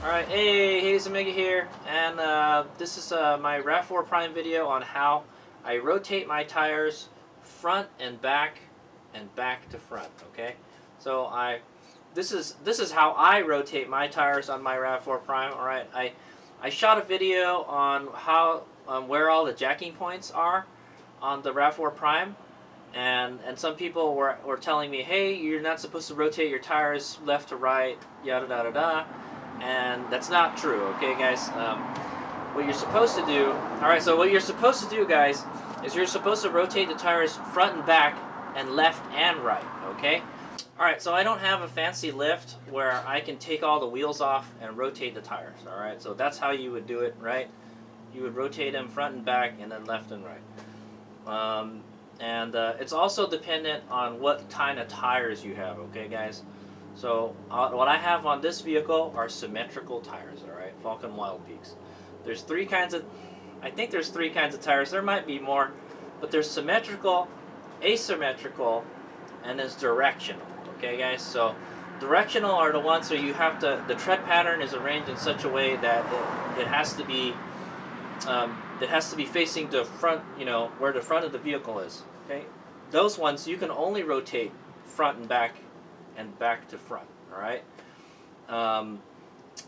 Alright, hey Omega here, and this is my Rav4 Prime video on how I rotate my tires front and back to front, okay? So this is how I rotate my tires on my Rav4 Prime, alright? I shot a video on how where all the jacking points are on the Rav4 Prime, and some people were telling me, hey, you're not supposed to rotate your tires left to right, yada da da da. And that's not true, okay, guys? What you're supposed to do, alright, so what you're supposed to do, guys, is you're supposed to rotate the tires front and back and left and right, okay? Alright, so I don't have a fancy lift where I can take all the wheels off and rotate the tires, alright? So that's how you would do it, right? You would rotate them front and back and then left and right. It's also dependent on what kind of tires you have, okay, guys? So what I have on this vehicle are symmetrical tires, all right, Falcon Wild Peaks. There's I think there's three kinds of tires. There might be more, but there's symmetrical, asymmetrical, and there's directional. Okay, guys. So directional are the ones where you have to. The tread pattern is arranged in such a way that it has to be facing the front. You know, where the front of the vehicle is. Okay, those ones you can only rotate front and back to front, all right?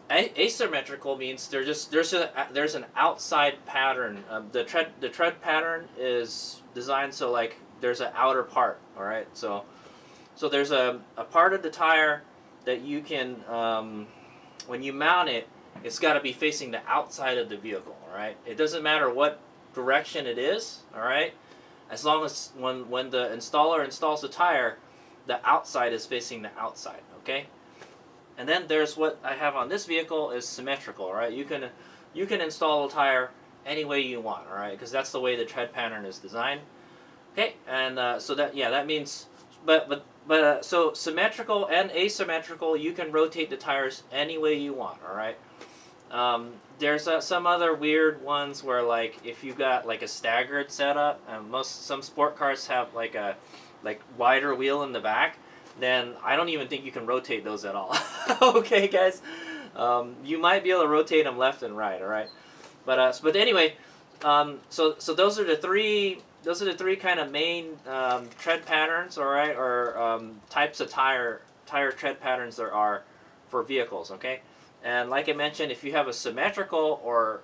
Asymmetrical means there's an outside pattern. The tread pattern is designed so like there's an outer part, all right? So there's a part of the tire that you can when you mount it, it's got to be facing the outside of the vehicle, all right? It doesn't matter what direction it is, all right? As long as when the installer installs the tire, the outside is facing the outside, okay? And then there's what I have on this vehicle is symmetrical, all right? You can install a tire any way you want, all right? Because that's the way the tread pattern is designed, okay? And so that means, so symmetrical and asymmetrical, you can rotate the tires any way you want, all right? There's some other weird ones where like if you got like a staggered setup, some sport cars have like a wider wheel in the back, then I don't even think you can rotate those at all. Okay, guys, you might be able to rotate them left and right, all right. But anyway, so those are the three kind of main tread patterns, all right, or types of tire tread patterns there are for vehicles, okay. And like I mentioned, if you have a symmetrical or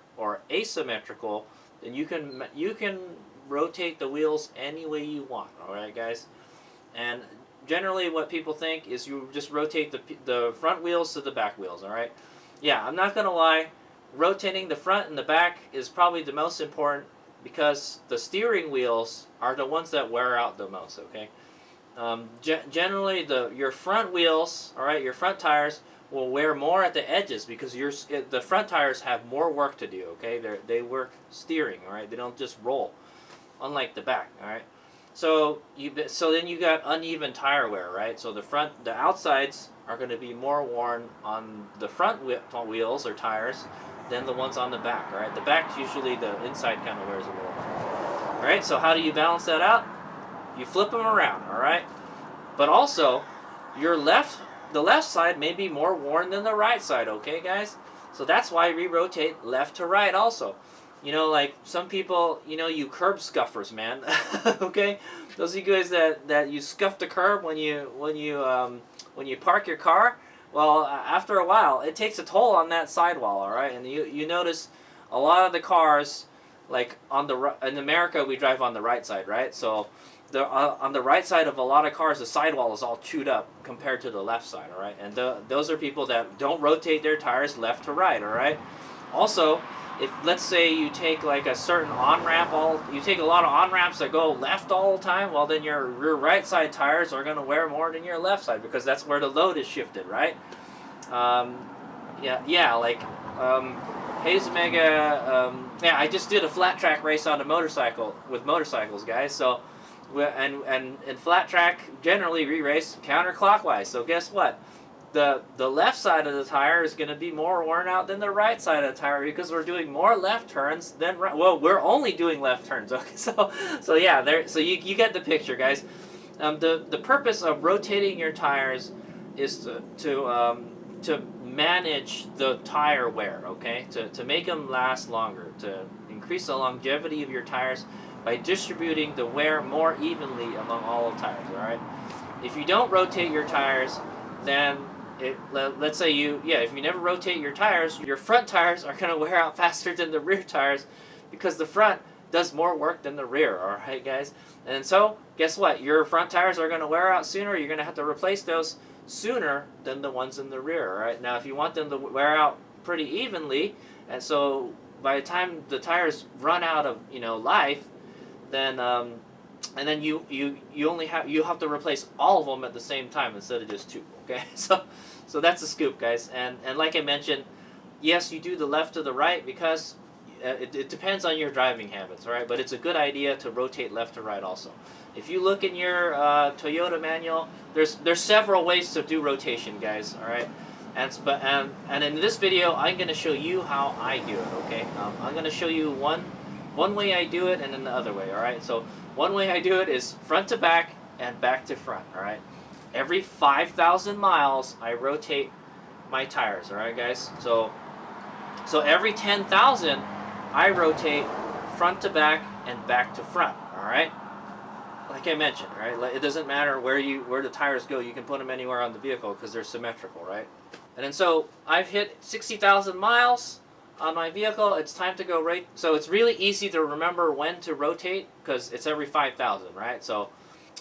asymmetrical, then you can rotate the wheels any way you want, alright, guys? And generally what people think is you just rotate the front wheels to the back wheels, alright? Yeah, I'm not gonna lie, rotating the front and the back is probably the most important because the steering wheels are the ones that wear out the most, okay? Generally your front wheels, alright, your front tires will wear more at the edges because the front tires have more work to do, okay? They work steering, alright? They don't just roll. Unlike the back, all right. So then you got uneven tire wear, right? So the outsides are going to be more worn on the front wheels or tires than the ones on the back, all right. The back usually the inside kind of wears a little more. All right. So how do you balance that out? You flip them around, all right. But also, the left side may be more worn than the right side, okay, guys. So that's why we rotate left to right also. You know, like some people, you know, you curb scuffers, man. Okay, those of you guys that you scuff the curb when you park your car. Well, after a while, it takes a toll on that sidewall. All right, and you notice a lot of the cars, like in America, we drive on the right side, right? So on the right side of a lot of cars, the sidewall is all chewed up compared to the left side. All right, and those are people that don't rotate their tires left to right. All right, also. If let's say you take like a certain on-ramp, you take a lot of on-ramps that go left all the time, well then your right side tires are going to wear more than your left side because that's where the load is shifted, right? Like Hayes Omega, I just did a flat track race on a motorcycle with motorcycles, guys. So and in flat track generally we race counterclockwise. So guess what? The left side of the tire is going to be more worn out than the right side of the tire because we're doing more left turns than right. Well, we're only doing left turns. Okay, so yeah, so you get the picture, guys. The purpose of rotating your tires is to manage the tire wear, okay? To make them last longer, to increase the longevity of your tires by distributing the wear more evenly among all the tires, all right? If you don't rotate your tires, then let's say if you never rotate your tires, your front tires are going to wear out faster than the rear tires because the front does more work than the rear, all right, guys? And so, guess what? Your front tires are going to wear out sooner. You're going to have to replace those sooner than the ones in the rear, all right? Now, if you want them to wear out pretty evenly, and so by the time the tires run out of, life, then and then you have to replace all of them at the same time instead of just two, okay? So that's the scoop, guys. And like I mentioned, yes, you do the left to the right because it depends on your driving habits, all right? But it's a good idea to rotate left to right also. If you look in your Toyota manual, there's several ways to do rotation, guys, all right? And in this video, I'm going to show you how I do it, okay? I'm going to show you one way I do it and then the other way, all right? So one way I do it is front to back and back to front, all right? Every 5,000 miles, I rotate my tires, all right, guys? So every 10,000, I rotate front to back and back to front, all right? Like I mentioned, right? It doesn't matter where the tires go. You can put them anywhere on the vehicle because they're symmetrical, right? And then so I've hit 60,000 miles on my vehicle. It's time to go right. So it's really easy to remember when to rotate because it's every 5,000, right? So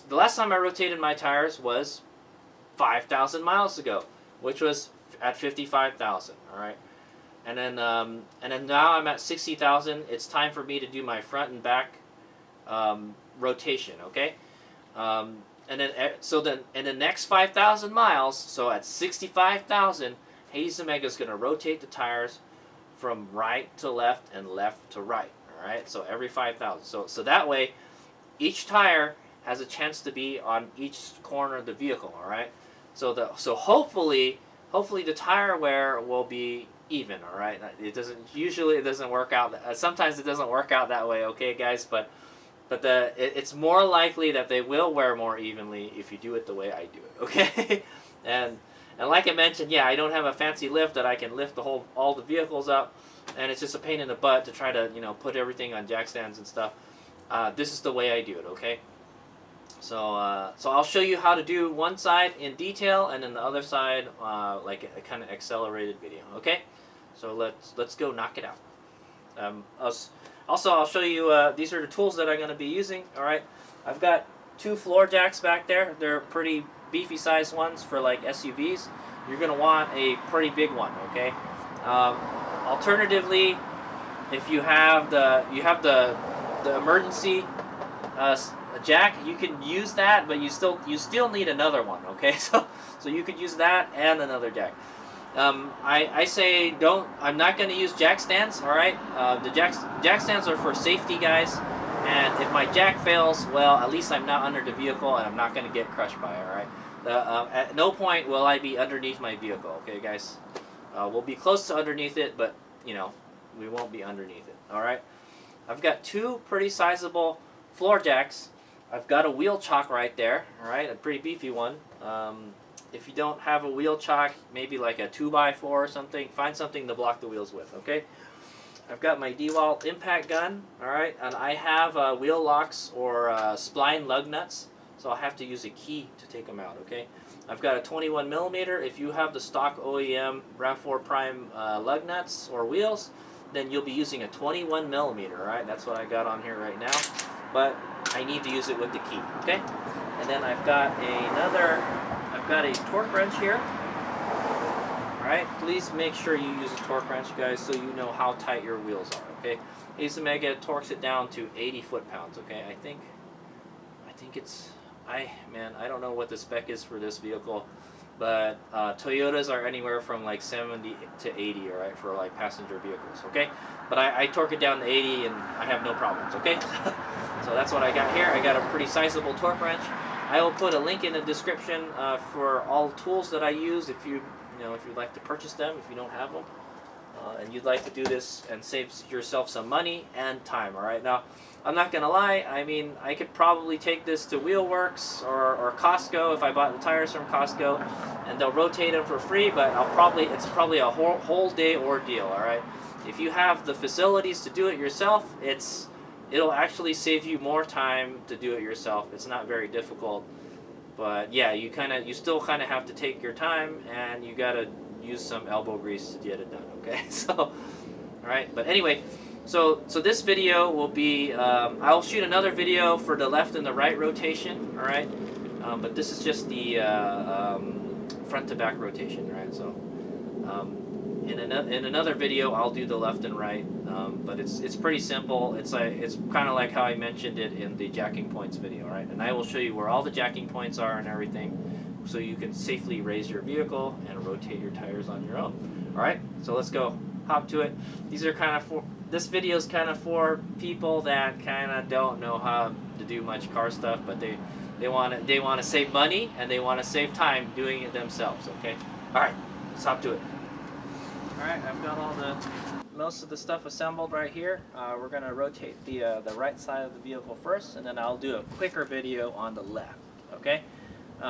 the last time I rotated my tires was 5,000 miles ago, which was at 55,000, all right? And then now I'm at 60,000. It's time for me to do my front and back rotation, okay? And then in the next 5,000 miles, so at 65,000, Hades Omega is going to rotate the tires from right to left and left to right, all right? So every 5,000. So that way, each tire has a chance to be on each corner of the vehicle, all right? So hopefully the tire wear will be even, all right? Usually it doesn't work out. Sometimes it doesn't work out that way, okay, guys? But it's more likely that they will wear more evenly if you do it the way I do it, okay? and like I mentioned, yeah, I don't have a fancy lift that I can lift all the vehicles up, and it's just a pain in the butt to try to put everything on jack stands and stuff. This is the way I do it, okay? So I'll show you how to do one side in detail, and then the other side like a kind of accelerated video, okay? So let's go knock it out. Also, I'll show you, these are the tools that I'm going to be using, all right? I've got 2 floor jacks back there. They're pretty beefy sized ones for like SUVs. You're going to want a pretty big one, okay? Alternatively, if you have the emergency jack, you can use that, but you still need another one, okay? So you could use that and another jack. I say I'm not going to use jack stands, all right? The jack stands are for safety, guys, and if my jack fails, well, at least I'm not under the vehicle and I'm not going to get crushed by it, all right? At no point will I be underneath my vehicle, okay, guys? We'll be close to underneath it, but, we won't be underneath it, all right? I've got 2 pretty sizable floor jacks. I've got a wheel chock right there, all right? A pretty beefy one. If you don't have a wheel chock, maybe like a 2x4 or something, find something to block the wheels with, okay? I've got my Dewalt Impact Gun, all right? And I have wheel locks or spline lug nuts, so I'll have to use a key to take them out, okay? I've got a 21mm. If you have the stock OEM Rav4 Prime lug nuts or wheels, then you'll be using a 21mm, all right? That's what I got on here right now, but I need to use it with the key, okay? And then I've got a torque wrench here. Alright, please make sure you use a torque wrench, guys, so you know how tight your wheels are, okay? Hades Omega torques it down to 80 foot-pounds, okay? I think it's, I don't know what the spec is for this vehicle, but Toyotas are anywhere from like 70 to 80, alright, for like passenger vehicles, okay? But I torque it down to 80 and I have no problems, okay? So that's what I got here. I got a pretty sizable torque wrench. I will put a link in the description for all tools that I use if you'd like to purchase them if you don't have them. and you'd like to do this and save yourself some money and time. All right, now I'm not gonna lie, I mean, I could probably take this to Wheelworks or Costco if I bought the tires from Costco, and they'll rotate them for free, but it's probably a whole day ordeal. All right, if you have the facilities to do it yourself, it'll actually save you more time to do it yourself. It's not very difficult, but yeah, you still kind of have to take your time, and you gotta use some elbow grease to get it done. Okay, so all right, but anyway, so this video will be I'll shoot another video for the left and the right rotation. All right, but this is just the front to back rotation. Right, so in another video I'll do the left and right, but it's pretty simple. It's kind of like how I mentioned it in the jacking points video, right? And I will show you where all the jacking points are and everything, so you can safely raise your vehicle and rotate your tires on your own. All right, so let's go hop to it. This video is kind of for people that kind of don't know how to do much car stuff, but they want to save money and they want to save time doing it themselves. Okay, all right, let's hop to it. All right, I've got most of the stuff assembled right here. We're gonna rotate the right side of the vehicle first, and then I'll do a quicker video on the left. Okay.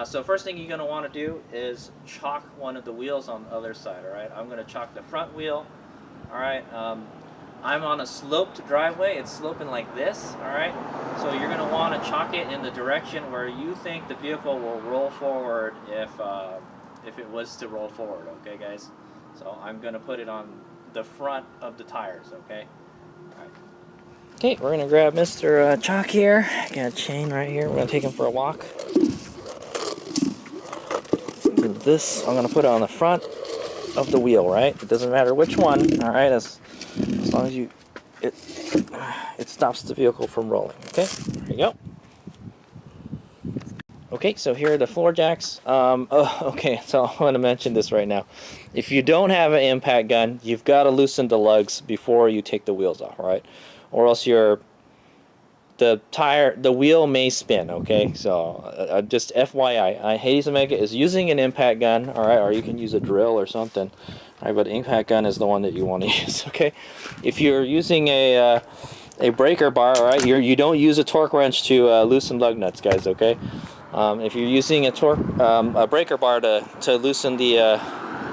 So first thing you're gonna want to do is chalk one of the wheels on the other side. All right. I'm gonna chalk the front wheel. All right. I'm on a sloped driveway. It's sloping like this. All right. So you're gonna want to chalk it in the direction where you think the vehicle will roll forward if it was to roll forward. Okay, guys. So I'm going to put it on the front of the tires, okay? All right. Okay, we're going to grab Mr. Chalk here. Got a chain right here. We're going to take him for a walk. With this, I'm going to put it on the front of the wheel, right? It doesn't matter which one, all right? As long as it stops the vehicle from rolling, okay? There you go. Okay, so here are the floor jacks. Okay, so I want to mention this right now. If you don't have an impact gun, you've got to loosen the lugs before you take the wheels off, right? Or else the wheel may spin, okay? So just FYI, Hades Omega is using an impact gun, all right? Or you can use a drill or something, all right? But impact gun is the one that you want to use, okay? If you're using a breaker bar, all right, you don't use a torque wrench to loosen lug nuts, guys, okay? If you're using a breaker bar to loosen the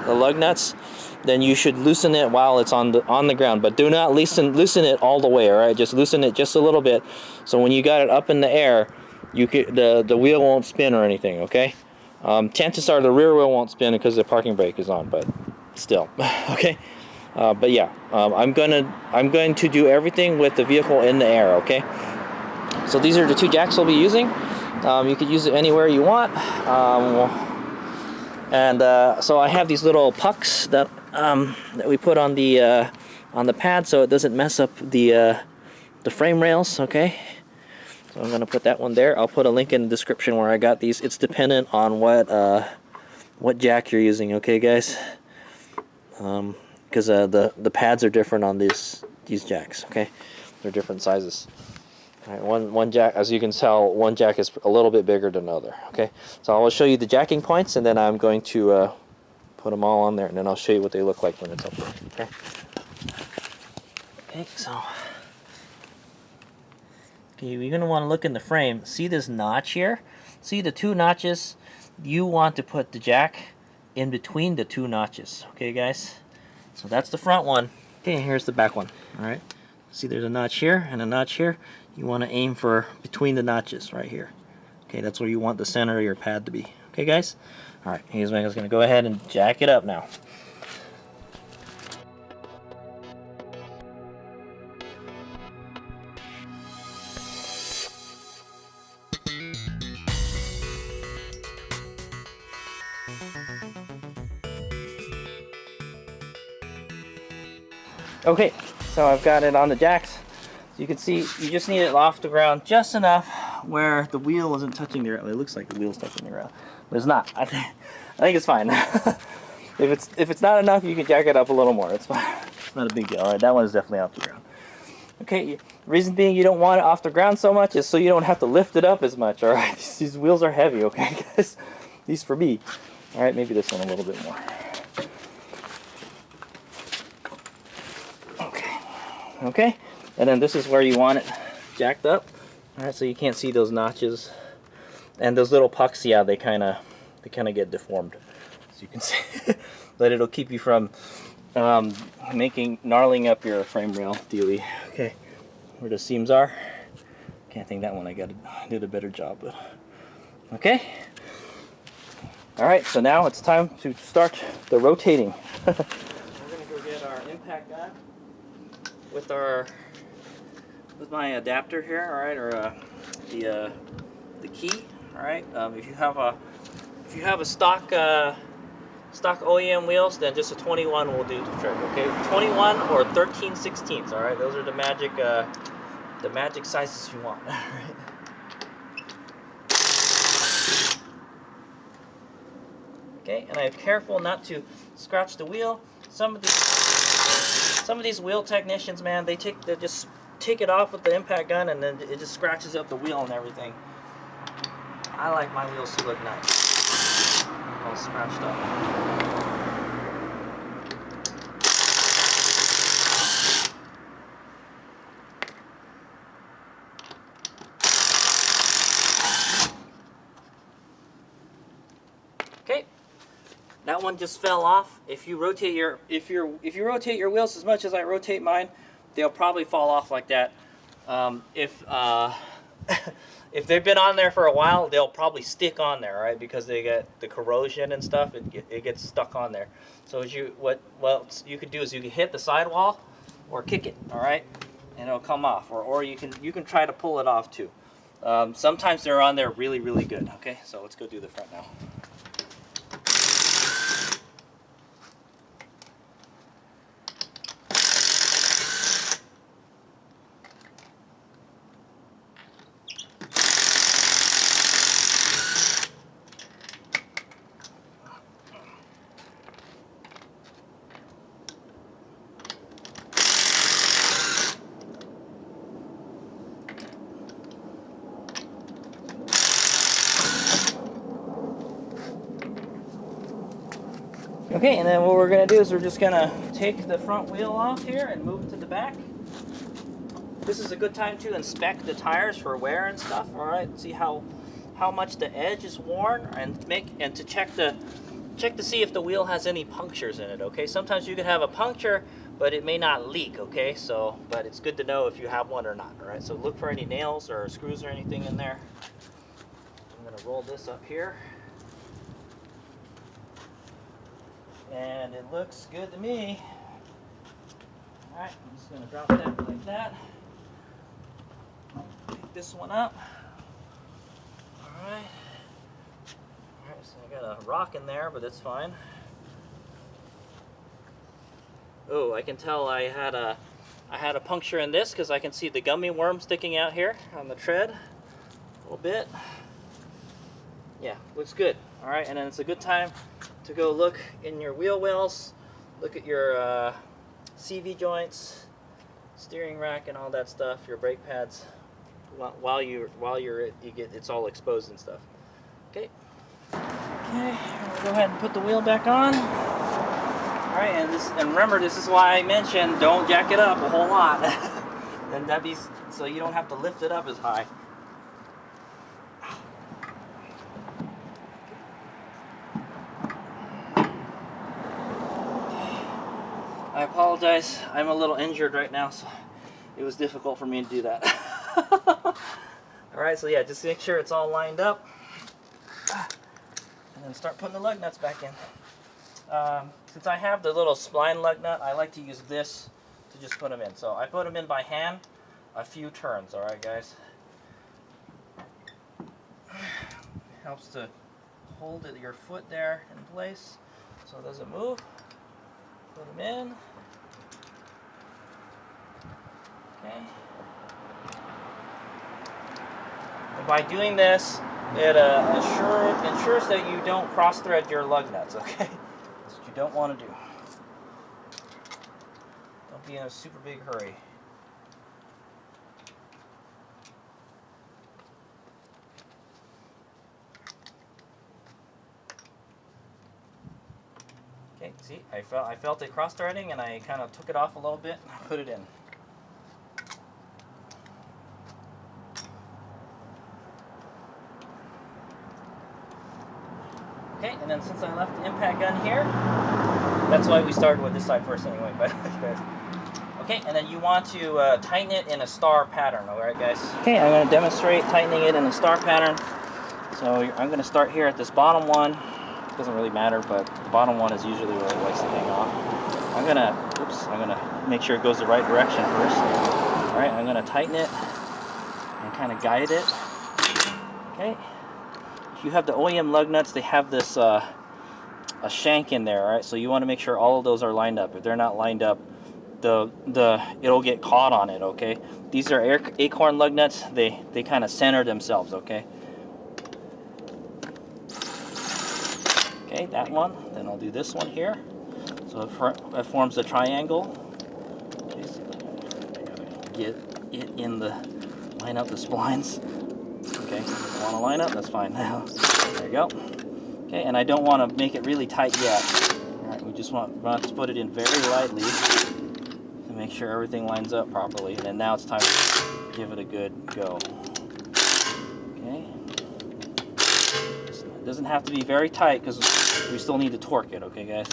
lug nuts, then you should loosen it while it's on the ground. But do not loosen it all the way. All right, just loosen it just a little bit. So when you got it up in the air, the wheel won't spin or anything. Okay. Chances are the rear wheel won't spin because the parking brake is on. But still, okay. But yeah, I'm going to do everything with the vehicle in the air. Okay. So these are the two jacks we'll be using. You could use it anywhere you want, so I have these little pucks that we put on the pad so it doesn't mess up the frame rails. Okay, so I'm gonna put that one there. I'll put a link in the description where I got these. It's dependent on what jack you're using. Okay, guys, because the pads are different on these jacks. Okay, they're different sizes. All right, one jack, as you can tell, one jack is a little bit bigger than the other. Okay, so I will show you the jacking points, and then I'm going to put them all on there, and then I'll show you what they look like when it's up there. Okay. Okay, so you're going to want to look in the frame. See this notch here? See the two notches? You want to put the jack in between the two notches. Okay, guys. So that's the front one. Okay, here's the back one. All right. See, there's a notch here and a notch here. You want to aim for between the notches right here. Okay, that's where you want the center of your pad to be. Okay, guys? All right, here's going to go ahead and jack it up now. Okay, so I've got it on the jacks. You can see you just need it off the ground just enough where the wheel isn't touching the ground. It looks like the wheel's touching the ground, but it's not. I think it's fine. If it's not enough, you can jack it up a little more. It's fine. It's not a big deal. All right, that one is definitely off the ground. Okay, reason being you don't want it off the ground so much is so you don't have to lift it up as much. All right, these wheels are heavy. Okay, guys, these for me. All right, maybe this one a little bit more. Okay, and then this is where you want it jacked up. All right, so you can't see those notches and those little pucks. Yeah, they kind of get deformed, as you can see. But it'll keep you from gnarling up your frame rail dealy. Okay, where the seams are. Can't think that one I did a better job, but okay. All right, so now it's time to start the rotating. We're gonna go get our impact gun with my adapter here, all right, or the key, all right. If you have a stock OEM wheels, then just a 21 will do the trick. Okay, 21 or 13/16. All right, those are the magic sizes you want. All right. Okay, and I'm careful not to scratch the wheel. Some of these wheel technicians, man, they just take it off with the impact gun and then it just scratches up the wheel and everything. I like my wheels to look nice, all scratched up. Okay. That one just fell off. If you rotate your wheels as much as I rotate mine, they'll probably fall off like that. If they've been on there for a while, they'll probably stick on there, right? Because they get the corrosion and stuff. It gets stuck on there. So what you could do is you can hit the sidewall or kick it, all right, and it'll come off. Or you can try to pull it off too. Sometimes they're on there really good. Okay, so let's go do the front now. Okay, and then what we're going to do is we're just going to take the front wheel off here and move it to the back. This is a good time to inspect the tires for wear and stuff, all right? See how much the edge is worn and to check to see if the wheel has any punctures in it, okay? Sometimes you can have a puncture, but it may not leak, okay? So, but it's good to know if you have one or not, all right? So look for any nails or screws or anything in there. I'm going to roll this up here. And it looks good to me. All right, I'm just going to drop that like that. Pick this one up. All right. All right, so I got a rock in there, but it's fine. Oh, I can tell I had a puncture in this because I can see the gummy worm sticking out here on the tread a little bit. Yeah, looks good. All right, and then it's a good time to go look in your wheel wells, look at your CV joints, steering rack, and all that stuff. Your brake pads, while it's all exposed and stuff. Okay. Okay. We'll go ahead and put the wheel back on. All right, and remember, this is why I mentioned don't jack it up a whole lot. Then so you don't have to lift it up as high. I apologize, I'm a little injured right now, so it was difficult for me to do that. Alright, so yeah, just make sure it's all lined up. And then start putting the lug nuts back in. Since I have the little spline lug nut, I like to use this to just put them in. So I put them in by hand a few turns, alright guys? It helps to hold your foot there in place so it doesn't move. Put them in. Okay. And by doing this, it ensures that you don't cross-thread your lug nuts, okay? That's what you don't want to do. Don't be in a super big hurry. Okay, see, I felt it cross-threading and I kind of took it off a little bit and put it in. and since I left the impact gun here, that's why we started with this side first anyway. But okay, and then you want to tighten it in a star pattern, alright guys? Okay, I'm going to demonstrate tightening it in a star pattern. So I'm going to start here at this bottom one. It doesn't really matter, but the bottom one is usually where it likes to hang off. I'm going to make sure it goes the right direction first. Alright, I'm going to tighten it and kind of guide it. Okay. If you have the OEM lug nuts, they have this a shank in there, alright? So you want to make sure all of those are lined up. If they're not lined up, it'll get caught on it, okay? These are acorn lug nuts. They kind of center themselves, okay? Okay, that one. Then I'll do this one here. So it forms a triangle. Get it in the line up the splines. Okay, if you want to line up, that's fine. There you go. Okay, and I don't want to make it really tight yet. All right, we just want to put it in very lightly to make sure everything lines up properly. And then now it's time to give it a good go. Okay. It doesn't have to be very tight because we still need to torque it, okay guys?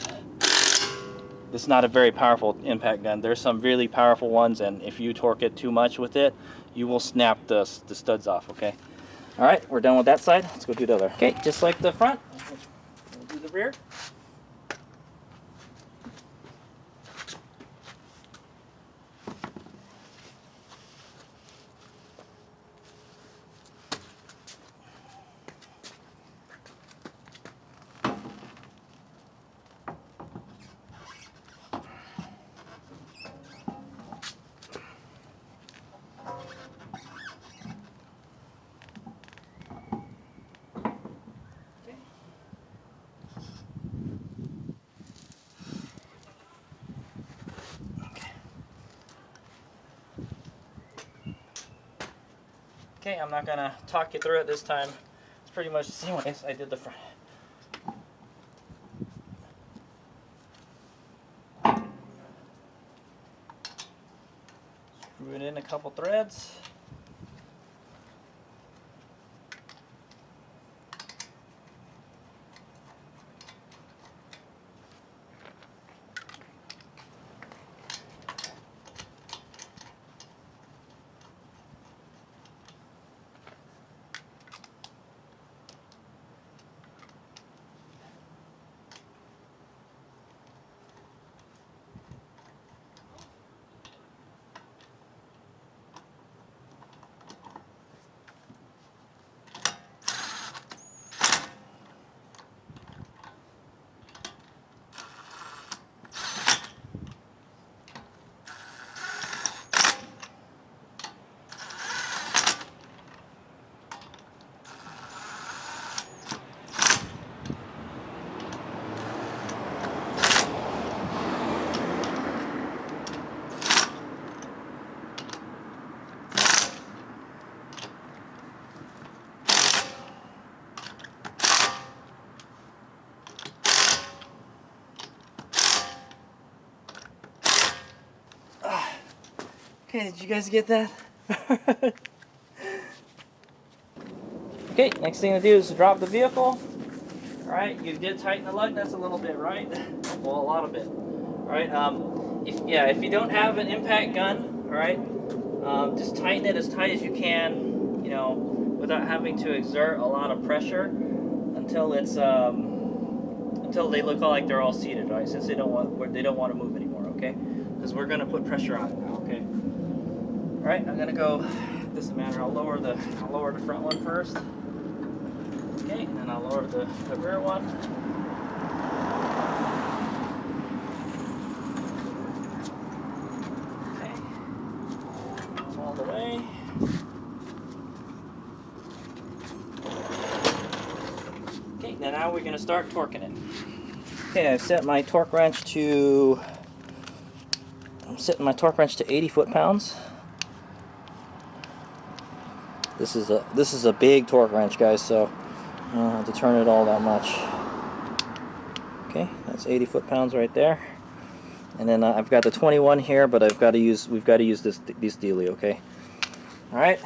This is not a very powerful impact gun. There's some really powerful ones, and if you torque it too much with it, you will snap the studs off, okay? All right, we're done with that side. Let's go do the other. Okay, just like the front, we'll do the rear. Okay, I'm not gonna talk you through it this time. It's pretty much the same way as I did the front. Screw it in a couple threads. Okay, did you guys get that? Okay, next thing to do is to drop the vehicle. Alright, you did tighten the lug nuts a little bit, right? Well, a lot of it. Alright, if you don't have an impact gun, alright, just tighten it as tight as you can, you know, without having to exert a lot of pressure until it's until they look like they're all seated, right? Since they don't want to move anymore, okay? Because we're gonna put pressure on it now, okay? All right, I'm gonna go. Doesn't matter. I'll lower the front one first. Okay, and then I'll lower the rear one. Okay, all the way. Okay, now we're gonna start torquing it. Okay, I've set my torque wrench to. I'm setting my torque wrench to 80 foot-pounds. This is a big torque wrench, guys, so I don't have to turn it all that much. Okay, that's 80 foot-pounds right there. And then I've got the 21 here, but we've got to use this dealie, okay? All right,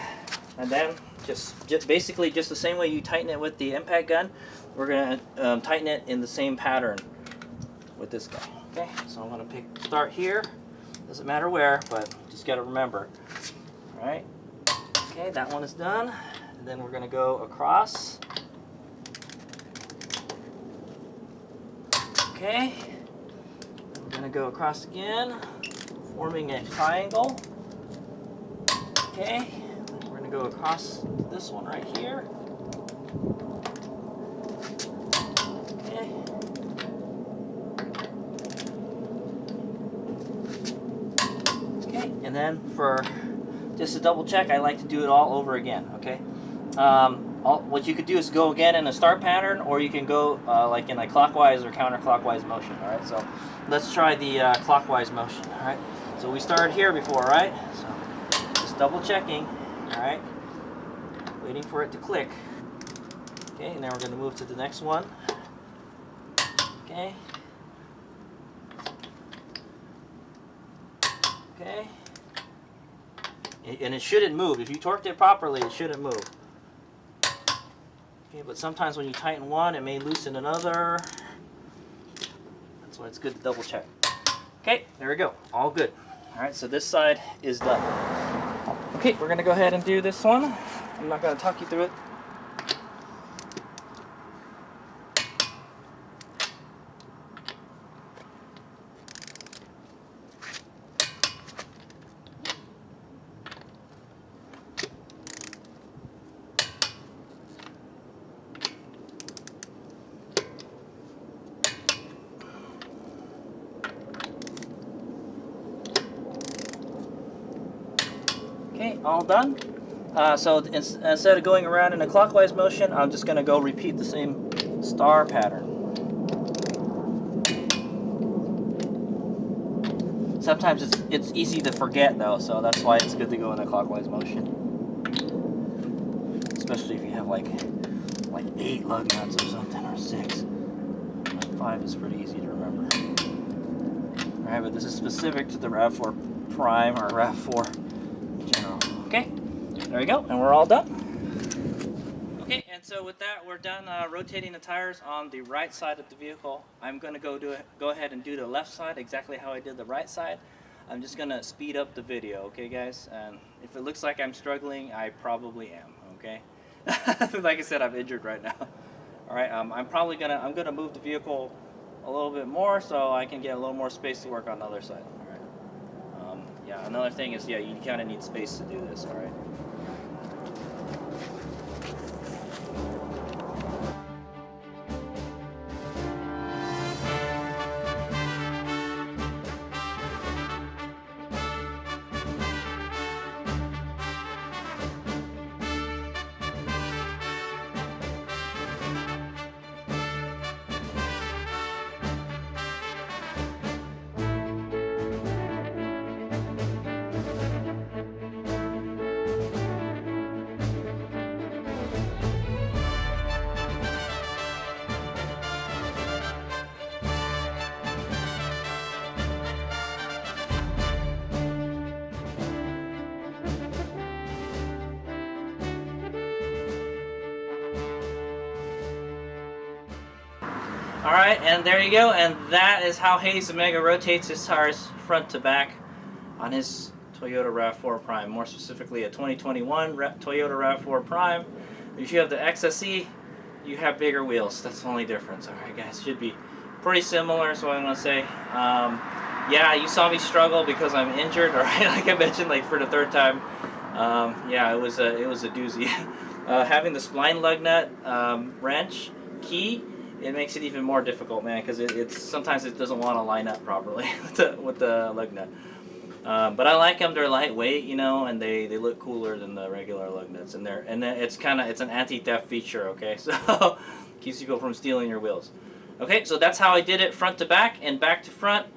and then just basically just the same way you tighten it with the impact gun, we're gonna tighten it in the same pattern with this guy. Okay, so I'm gonna start here. Doesn't matter where, but just gotta remember. All right. Okay, that one is done. And then we're gonna go across. Okay. We're gonna go across again, forming a triangle. Okay. We're gonna go across this one right here. Okay. Okay, and then for just to double check, I like to do it all over again. Okay. What you could do is go again in a start pattern, or you can go like in a clockwise or counterclockwise motion. All right. So let's try the clockwise motion. All right. So we started here before, right? So just double checking. All right. Waiting for it to click. Okay, and then we're going to move to the next one. Okay. Okay. And it shouldn't move. If you torqued it properly, it shouldn't move. Okay, but sometimes when you tighten one, it may loosen another. That's why it's good to double check. Okay, there we go. All good. All right, so this side is done. Okay, we're going to go ahead and do this one. I'm not going to talk you through it. Okay, all done. So instead of going around in a clockwise motion, I'm just going to go repeat the same star pattern. Sometimes it's easy to forget though, so that's why it's good to go in a clockwise motion. Especially if you have like 8 lug nuts or something, or 6. Like 5 is pretty easy to remember. Alright, but this is specific to the Rav4 Prime or Rav4 general. Okay, there we go, and we're all done. Okay, and so with that, we're done rotating the tires on the right side of the vehicle. I'm going to go ahead and do the left side exactly how I did the right side. I'm just going to speed up the video, okay guys? And if it looks like I'm struggling, I probably am, okay? Like I said, I'm injured right now. All right, I'm gonna move the vehicle a little bit more so I can get a little more space to work on the other side. All right. Yeah, another thing is, yeah, you kind of need space to do this. All right. Alright, and there you go, and that is how Hayes Omega rotates his tires front to back on his Toyota Rav4 Prime, more specifically a 2021 Toyota Rav4 Prime. If you have the XSE, you have bigger wheels. That's the only difference. Alright guys, should be pretty similar is what I'm going to say. Yeah, you saw me struggle because I'm injured, alright, like I mentioned, like for the 3rd time. Yeah, it was a doozy. Having the spline lug nut wrench key, it makes it even more difficult, man, because sometimes it doesn't want to line up properly with the lug nut. But I like them. They're lightweight, you know, and they look cooler than the regular lug nuts. And it's an anti-theft feature, okay? So keeps people from stealing your wheels. Okay, so that's how I did it front to back and back to front.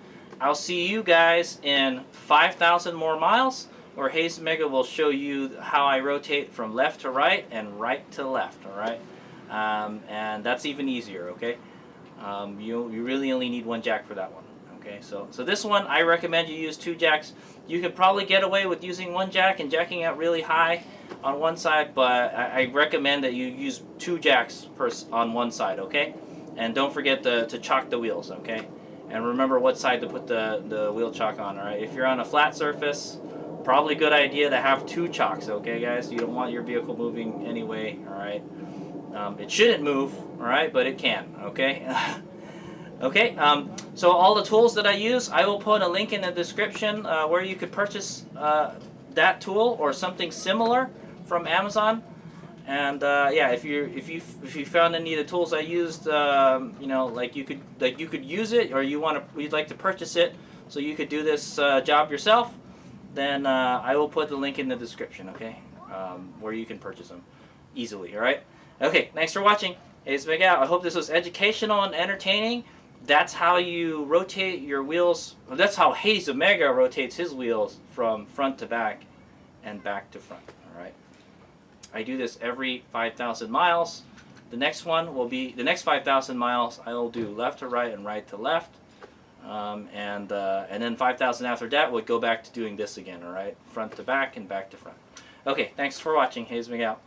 I'll see you guys in 5,000 more miles, where Hayes Omega will show you how I rotate from left to right and right to left, all right? And that's even easier, okay? You really only need one jack for that one, okay? Okay, so this one I recommend you use 2 jacks. You could probably get away with using 1 jack and jacking out really high on one side, but I recommend that you use 2 jacks on one side, okay? And don't forget to chock the wheels, okay? And remember what side to put the wheel chock on, alright? If you're on a flat surface, probably a good idea to have 2 chocks, okay guys? You don't want your vehicle moving anyway, alright? It shouldn't move, alright, but it can, okay? Okay, so all the tools that I use, I will put a link in the description where you could purchase that tool or something similar from Amazon. And yeah, if you found any of the tools I used, you know, like you could use it, or you'd like to purchase it so you could do this job yourself, then I will put the link in the description, okay, where you can purchase them easily. All right. Okay, thanks for watching. It's Big Al. I hope this was educational and entertaining. That's how you rotate your wheels. Well, that's how Haze Omega rotates his wheels from front to back and back to front. All right. I do this every 5,000 miles. The next one will be the next 5,000 miles. I will do left to right and right to left, and then 5,000 after that would go back to doing this again. All right, front to back and back to front. Okay, thanks for watching. Haze Miguel.